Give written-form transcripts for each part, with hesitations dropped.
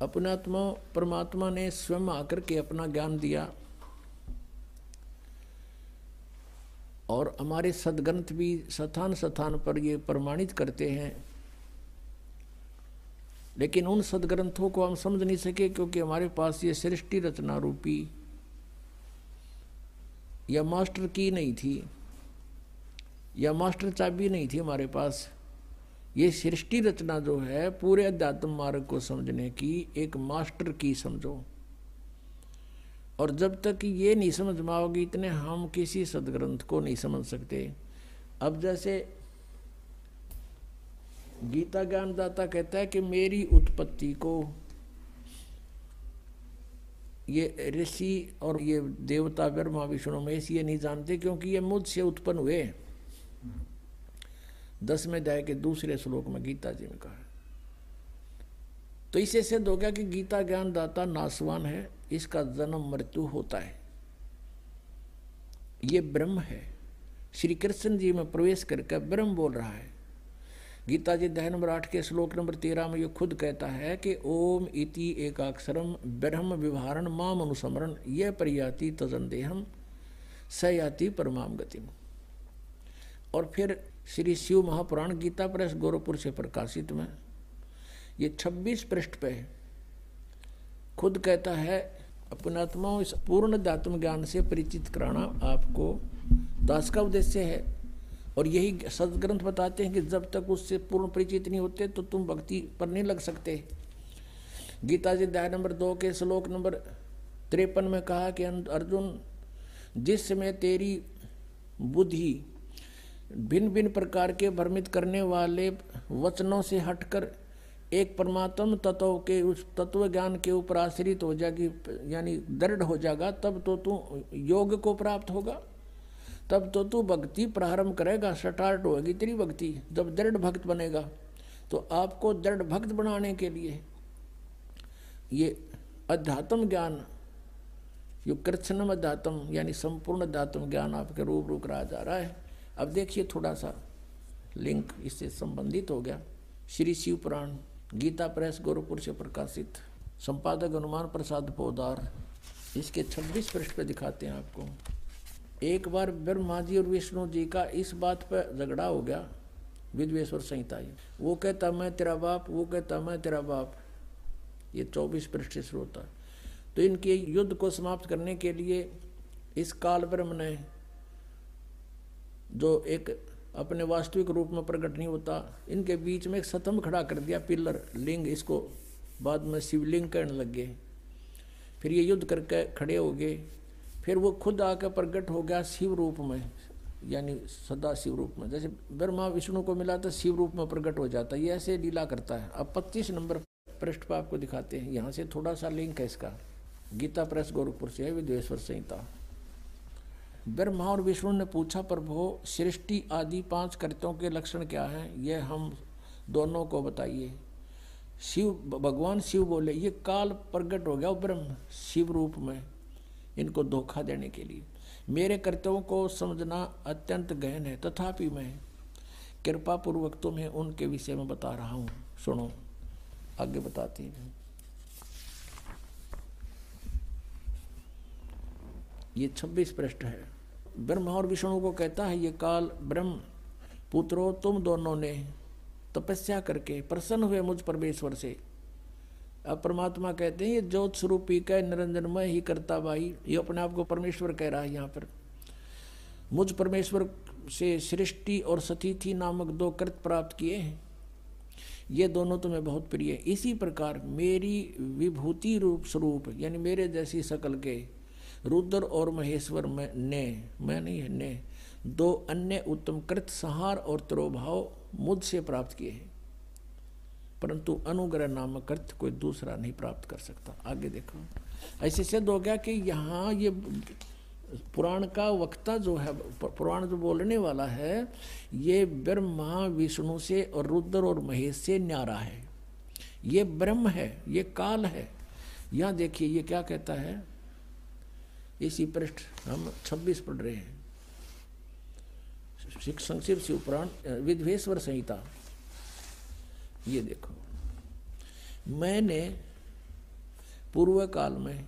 अपने आत्मा परमात्मा ने स्वयं आकर के अपना ज्ञान दिया और हमारे सदग्रंथ भी स्थान स्थान पर ये प्रमाणित करते हैं, लेकिन उन सदग्रंथों को हम समझ नहीं सके क्योंकि हमारे पास ये सृष्टि रचना रूपी या मास्टर की नहीं थी या मास्टर चाबी नहीं थी हमारे पास। ये सृष्टि रचना जो है पूरे अध्यात्म मार्ग को समझने की एक मास्टर की समझो, और जब तक ये नहीं समझ में आओगी इतने हम किसी सदग्रंथ को नहीं समझ सकते। अब जैसे गीता ज्ञानदाता कहता है कि मेरी उत्पत्ति को ये ऋषि और ये देवता ब्रह्मा विष्णु महेश ये नहीं जानते क्योंकि ये मुझसे उत्पन्न हुए। 10वें अध्याय के दूसरे श्लोक में गीता जी ने कहा। तो इससे सिद्ध हो गया कि गीता ज्ञानदाता नासवान है, इसका जन्म मृत्यु होता है। ये ब्रह्म है, श्री कृष्ण जी में प्रवेश करके ब्रह्म बोल रहा है। गीता जी अध्याय नंबर 8 के श्लोक नंबर 13 में ये खुद कहता है कि ओम इति एकाक्षरम ब्रह्म विवहारण माम अनुस्मरण यह परियाति तजंदेहम सयाति परमाम गतिम। और फिर श्री शिव महापुराण गीता प्रेस गोरखपुर से प्रकाशित में ये 26 पृष्ठ पे खुद कहता है अपने आत्माओं इस पूर्ण अध्यात्म ज्ञान से परिचित कराना आपको दास का उद्देश्य है। और यही सदग्रंथ बताते हैं कि जब तक उससे पूर्ण परिचित नहीं होते तो तुम भक्ति पर नहीं लग सकते। गीता जी अध्याय नंबर 2 के श्लोक नंबर 53 में कहा कि अर्जुन, जिस समय तेरी बुद्धि भिन्न भिन्न प्रकार के भ्रमित करने वाले वचनों से हटकर एक परमात्म तत्व के उस तत्व ज्ञान के ऊपर आश्रित हो जाएगी, यानी दृढ़ हो जाएगा, तब तो तू योग को प्राप्त होगा, तब तो तू भक्ति प्रारंभ करेगा, स्टार्ट होगी तेरी भक्ति। जब दृढ़ भक्त बनेगा तो आपको दृढ़ भक्त बनाने के लिए ये अध्यात्म ज्ञान, यो कृष्णम अध्यात्म यानी संपूर्ण अध्यात्म ज्ञान आपके रूबरू कराया जा रहा है। अब देखिए थोड़ा सा लिंक इससे संबंधित हो गया। श्री शिव पुराण गीता प्रेस गोरखपुर से प्रकाशित, संपादक हनुमान प्रसाद पोदार, इसके 26 पृष्ठ पे दिखाते हैं आपको। एक बार ब्रह्मा जी और विष्णु जी का इस बात पर झगड़ा हो गया, विद्वेश्वर संहिता। वो कहता मैं तेरा बाप, वो कहता मैं तेरा बाप। ये 24 पृष्ठ से शुरू होता है। तो इनके युद्ध को समाप्त करने के लिए इस काल ब्रह्म ने, जो एक अपने वास्तविक रूप में प्रकट नहीं होता, इनके बीच में एक स्तंभ खड़ा कर दिया, पिलर लिंग, इसको बाद में शिवलिंग कहने लग गए। फिर ये युद्ध करके खड़े हो गए। फिर वो खुद आकर प्रकट हो गया शिव रूप में, यानी सदा शिव रूप में। जैसे ब्रह्मा विष्णु को मिला तो शिव रूप में प्रकट हो जाता है, ये ऐसे लीला करता है। अब 25 नंबर पृष्ठ पर आपको दिखाते हैं, यहाँ से थोड़ा सा लिंक है इसका। गीता प्रेस गोरखपुर से है, विद्वेश्वर संहिता। ब्रह्मा और विष्णु ने पूछा, प्रभु सृष्टि आदि 5 कृत्यों के लक्षण क्या हैं, ये हम दोनों को बताइए। भगवान शिव बोले, ये काल प्रकट हो गया ब्रह्म शिव रूप में इनको धोखा देने के लिए। मेरे कर्तव्यों को समझना अत्यंत गहन है, तथापि मैं कृपा पूर्वक तुम्हें उनके विषय में बता रहा हूँ, सुनो। आगे बताते हैं। ये 26 पृष्ठ है। ब्रह्मा और विष्णु को कहता है, ये काल ब्रह्म पुत्रों, तुम दोनों ने तपस्या करके प्रसन्न हुए मुझ परमेश्वर से। अब परमात्मा कहते हैं, ये ज्योत स्वरूपी का निरंजनमय ही करता भाई, ये अपने आप को परमेश्वर कह रहा है यहाँ पर। मुझ परमेश्वर से सृष्टि और सतिथि नामक 2 कृत प्राप्त किए हैं, ये दोनों तुम्हें बहुत प्रिय है। इसी प्रकार मेरी विभूति रूप स्वरूप, यानी मेरे जैसी शकल के रुद्र और महेश्वर में मैं नहीं है, ने 2 अन्य उत्तम कृत संहार और तिरोभाव मुझसे प्राप्त किए हैं, परंतु अनुग्रह नामक कृत कोई दूसरा नहीं प्राप्त कर सकता। आगे देखो, ऐसे सिद्ध हो गया कि यहाँ ये पुराण का वक्ता जो है, पुराण जो बोलने वाला है, ये ब्रह्मा विष्णु से और रुद्र और महेश से न्यारा है। ये ब्रह्म है, ये काल है। यहाँ देखिए ये क्या कहता है, इसी पृष्ठ हम 26 पढ़ रहे हैं, संक्षिप्त शिव पुराण विद्वेश्वर संहिता। ये देखो, मैंने पूर्व काल में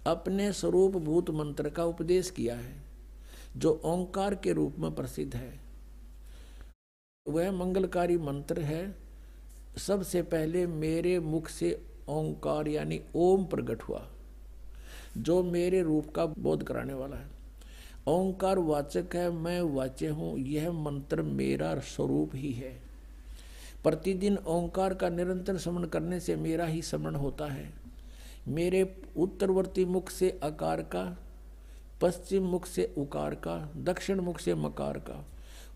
अपने स्वरूप भूत मंत्र का उपदेश किया है, जो ओंकार के रूप में प्रसिद्ध है। वह मंगलकारी मंत्र है। सबसे पहले मेरे मुख से ओंकार यानी ओम प्रकट हुआ, जो मेरे रूप का बोध कराने वाला है। ओंकार वाचक है, मैं वाच्य हूँ। यह मंत्र मेरा स्वरूप ही है। प्रतिदिन ओंकार का निरंतर स्मरण करने से मेरा ही स्मरण होता है। मेरे उत्तरवर्ती मुख से अकार का, पश्चिम मुख से उकार का, दक्षिण मुख से मकार का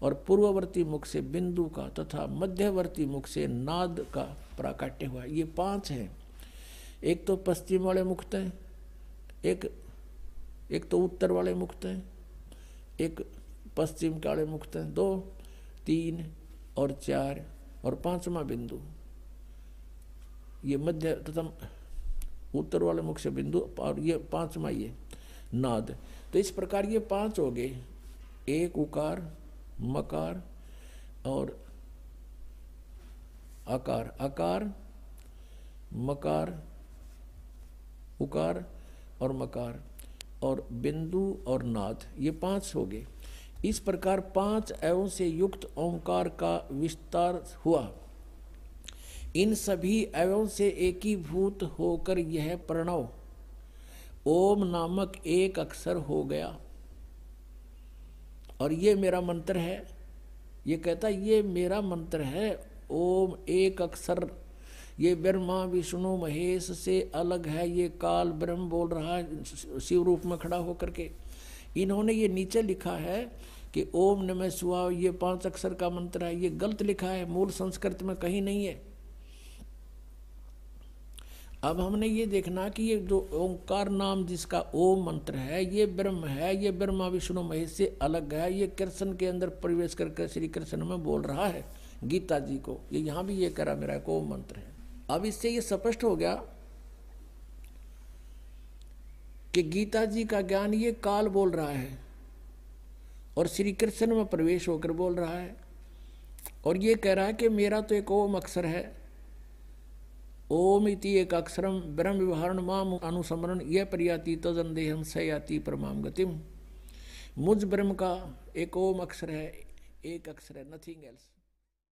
और पूर्ववर्ती मुख से बिंदु का तथा मध्यवर्ती मुख से नाद का प्राकट्य हुआ। ये 5 हैं। एक तो पश्चिम वाले मुक्त हैं, एक तो उत्तर वाले मुक्त हैं, एक पश्चिम वाले मुक्त हैं, 2, 3 और 4 और 5वां बिंदु। ये मध्य तथा उत्तर वाले मुख से बिंदु और ये 5वां ये नाद। तो इस प्रकार ये 5 हो गए। एक उकार, मकार और आकार, आकार, मकार, उकार और मकार और बिंदु और नाद, ये 5 हो गए। इस प्रकार 5 अवयवों से युक्त ओंकार का विस्तार हुआ। इन सभी अवयवों से एकीभूत होकर यह प्रणव ओम नामक एक अक्षर हो गया। और ये मेरा मंत्र है। ये कहता ये मेरा मंत्र है। ओम एक अक्षर। ये ब्रह्मा विष्णु महेश से अलग है। ये काल ब्रह्म बोल रहा है शिव रूप में खड़ा होकर के। इन्होंने ये नीचे लिखा है कि ओम नमः शिवाय, ये 5 अक्षर का मंत्र है। ये गलत लिखा है, मूल संस्कृत में कहीं नहीं है। अब हमने ये देखना कि ये जो ओंकार नाम जिसका ओम मंत्र है, ये ब्रह्म है। ये ब्रह्मा विष्णु महेश से अलग है। ये कृष्ण के अंदर प्रवेश करके श्री कृष्ण में बोल रहा है गीता जी को। ये यहाँ भी ये करा मेरा एक ओम मंत्र है। अब इससे ये स्पष्ट हो गया कि गीता जी का ज्ञान ये काल बोल रहा है और श्री कृष्ण में प्रवेश होकर बोल रहा है। और ये कह रहा है कि मेरा तो एक ओम अक्षर है। ओम इति एक अक्षरम ब्रह्म विवरण माम अनुस्मरण यह प्रयाति तदंदेहम सयाति परमाम गतिम। मुझ ब्रह्म का एक ओम अक्षर है, एक अक्षर है, नथिंग एल्स।